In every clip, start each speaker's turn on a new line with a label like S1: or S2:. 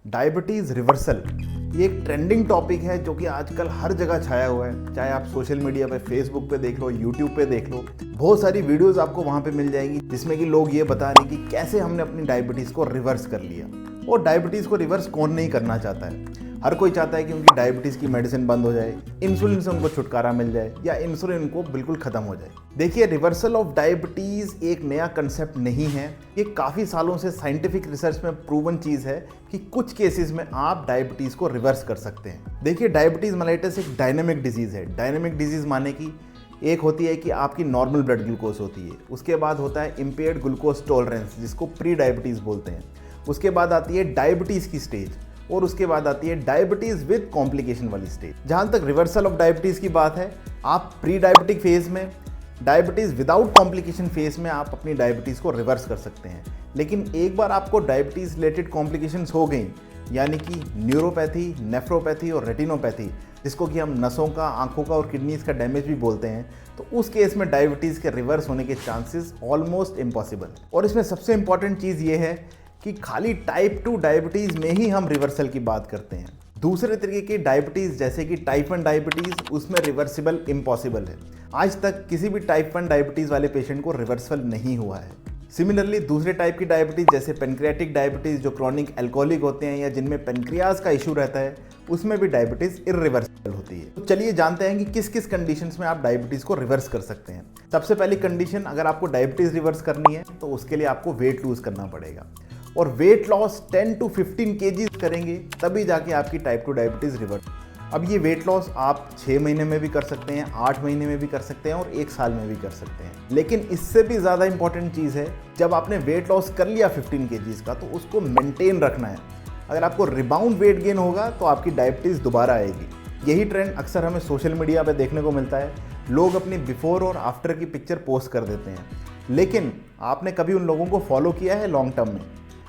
S1: Diabetes reversal ये एक trending topic है जो कि आजकल हर जगह छाया हुआ है। चाहे आप सोशल मीडिया पे, फेसबुक पे देख लो, यूट्यूब पे देख लो, बहुत सारी वीडियोस आपको वहाँ पे मिल जाएंगी जिसमें कि लोग ये बता रहे हैं कि कैसे हमने अपनी डायबिटीज़ को रिवर्स कर लिया। और डायबिटीज़ को रिवर्स कौन नहीं करना चाहता है? हर कोई चाहता है कि उनकी डायबिटीज़ की मेडिसिन बंद हो जाए, इंसुलिन से उनको छुटकारा मिल जाए या इंसुलिन उनको बिल्कुल ख़त्म हो जाए। देखिए, रिवर्सल ऑफ डायबिटीज़ एक नया कंसेप्ट नहीं है। ये काफ़ी सालों से साइंटिफिक रिसर्च में प्रूवन चीज़ है कि कुछ केसेस में आप डायबिटीज़ को रिवर्स कर सकते हैं। देखिए, डायबिटीज़ मेलाइटस एक डायनेमिक डिजीज़ है। डायनेमिक डिजीज़ माने कि एक होती है कि आपकी नॉर्मल ब्लड ग्लूकोज होती है, उसके बाद होता है इम्पेयर्ड ग्लूकोज टॉलरेंस जिसको प्री डायबिटीज़ बोलते हैं, उसके बाद आती है डायबिटीज़ की स्टेज और उसके बाद आती है डायबिटीज़ विद कॉम्प्लिकेशन वाली स्टेज। जहाँ तक रिवर्सल ऑफ डायबिटीज़ की बात है, आप प्री डायबिटिक फेज़ में, डायबिटीज़ विदाउट कॉम्प्लिकेशन फेज़ में आप अपनी डायबिटीज़ को रिवर्स कर सकते हैं। लेकिन एक बार आपको डायबिटीज़ रिलेटेड कॉम्प्लिकेशंस हो गई, यानी कि न्यूरोपैथी, नेफ्रोपैथी और रेटिनोपैथी, जिसको कि हम नसों का, आंखों का और किडनीज का डैमेज भी बोलते हैं, तो उस केस में डायबिटीज़ के रिवर्स होने के चांसेस ऑलमोस्ट इम्पॉसिबल। और इसमें सबसे इंपॉर्टेंट चीज़ ये है कि खाली टाइप 2 डायबिटीज़ में ही हम रिवर्सल की बात करते हैं। दूसरे तरीके की डायबिटीज़ जैसे कि टाइप 1 डायबिटीज़, उसमें रिवर्सिबल इम्पॉसिबल है। आज तक किसी भी टाइप 1 डायबिटीज़ वाले पेशेंट को रिवर्सल नहीं हुआ है। सिमिलरली दूसरे टाइप की डायबिटीज़ जैसे पेनक्रियाटिक डायबिटीज़ जो क्रॉनिक एल्कोहलिक होते हैं या जिनमें पेनक्रियाज का इशू रहता है, उसमें भी डायबिटीज़ इर्रिवर्सिबल होती है। तो चलिए जानते हैं कि किस किस कंडीशंस में आप डायबिटीज़ को रिवर्स कर सकते हैं। सबसे पहली कंडीशन, अगर आपको डायबिटीज़ रिवर्स करनी है तो उसके लिए आपको वेट लूज़ करना पड़ेगा और वेट लॉस 10 to 15 kg करेंगे तभी जाके आपकी टाइप 2 डायबिटीज़ रिवर्स। अब ये वेट लॉस आप 6 महीने में भी कर सकते हैं, 8 महीने में भी कर सकते हैं और 1 साल में भी कर सकते हैं। लेकिन इससे भी ज़्यादा इंपॉर्टेंट चीज़ है, जब आपने वेट लॉस कर लिया 15 kg का तो उसको मेंटेन रखना है। अगर आपको रिबाउंड वेट गेन होगा तो आपकी डायबिटीज़ दोबारा आएगी। यही ट्रेंड अक्सर हमें सोशल मीडिया पर देखने को मिलता है। लोग अपनी बिफोर और आफ्टर की पिक्चर पोस्ट कर देते हैं, लेकिन आपने कभी उन लोगों को फॉलो किया है लॉन्ग टर्म में?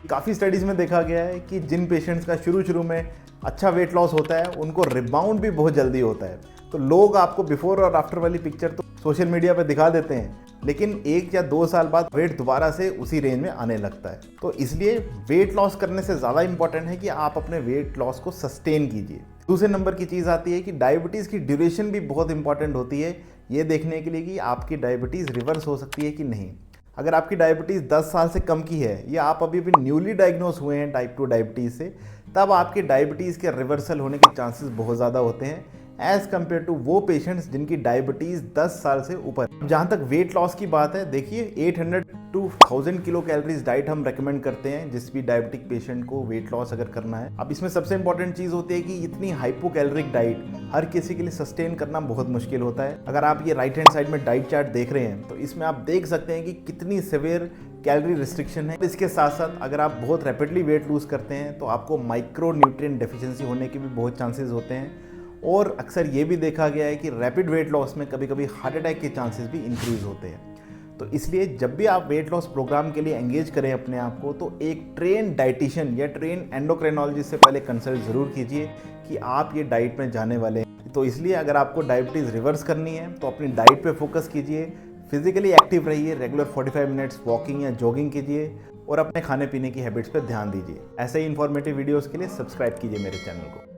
S1: काफ़ी स्टडीज़ में देखा गया है कि जिन पेशेंट्स का शुरू में अच्छा वेट लॉस होता है उनको रिबाउंड भी बहुत जल्दी होता है। तो लोग आपको बिफोर और आफ्टर वाली पिक्चर तो सोशल मीडिया पे दिखा देते हैं, लेकिन 1 या 2 साल बाद वेट दोबारा से उसी रेंज में आने लगता है। तो इसलिए वेट लॉस करने से ज़्यादा इंपॉर्टेंट है कि आप अपने वेट लॉस को सस्टेन कीजिए। दूसरे नंबर की चीज़ आती है कि डायबिटीज़ की ड्यूरेशन भी बहुत इंपॉर्टेंट होती है, ये देखने के लिए कि आपकी डायबिटीज़ रिवर्स हो सकती है कि नहीं। अगर आपकी डायबिटीज़ 10 साल से कम की है या आप अभी न्यूली डायग्नोज हुए हैं टाइप 2 डायबिटीज़ से, तब आपके डायबिटीज़ के रिवर्सल होने के चांसेस बहुत ज़्यादा होते हैं एज़ कम्पेयर टू वो पेशेंट्स जिनकी डायबिटीज़ 10 साल से ऊपर। जहाँ तक वेट लॉस की बात है, देखिए 800 to 1000 किलो कैलोरीज डाइट हम रेकमेंड करते हैं जिस भी डायबिटिक पेशेंट को वेट लॉस अगर करना है। अब इसमें सबसे इंपॉर्टेंट चीज़ होती है कि इतनी हाइपोकैलोरिक डाइट हर किसी के लिए सस्टेन करना बहुत मुश्किल होता है। अगर आप ये राइट हैंड साइड में डाइट चार्ट देख रहे हैं तो इसमें आप देख सकते हैं कि कितनी सिवियर कैलोरी रिस्ट्रिक्शन है। इसके साथ साथ अगर आप बहुत रैपिडली वेट लूज़ करते हैं तो आपको माइक्रो न्यूट्रिएंट डेफिशिएंसी होने के भी बहुत चांसेस होते हैं। और अक्सर ये भी देखा गया है कि रैपिड वेट लॉस में कभी कभी हार्ट अटैक के चांसेस भी इंक्रीज होते हैं। तो इसलिए जब भी आप वेट लॉस प्रोग्राम के लिए एंगेज करें अपने आप को, तो एक ट्रेन डाइटिशियन या ट्रेन एंडोक्राइनोलॉजिस्ट से पहले कंसल्ट ज़रूर कीजिए कि आप ये डाइट में जाने वाले हैं। तो इसलिए अगर आपको डायबिटीज़ रिवर्स करनी है तो अपनी डाइट पे फोकस कीजिए, फिजिकली एक्टिव रहिए, रेगुलर 45 मिनट्स वॉकिंग या जॉगिंग कीजिए और अपने खाने पीने की हैबिट्स पर ध्यान दीजिए। ऐसे ही इन्फॉर्मेटिव वीडियोज़ के लिए सब्सक्राइब कीजिए मेरे चैनल को।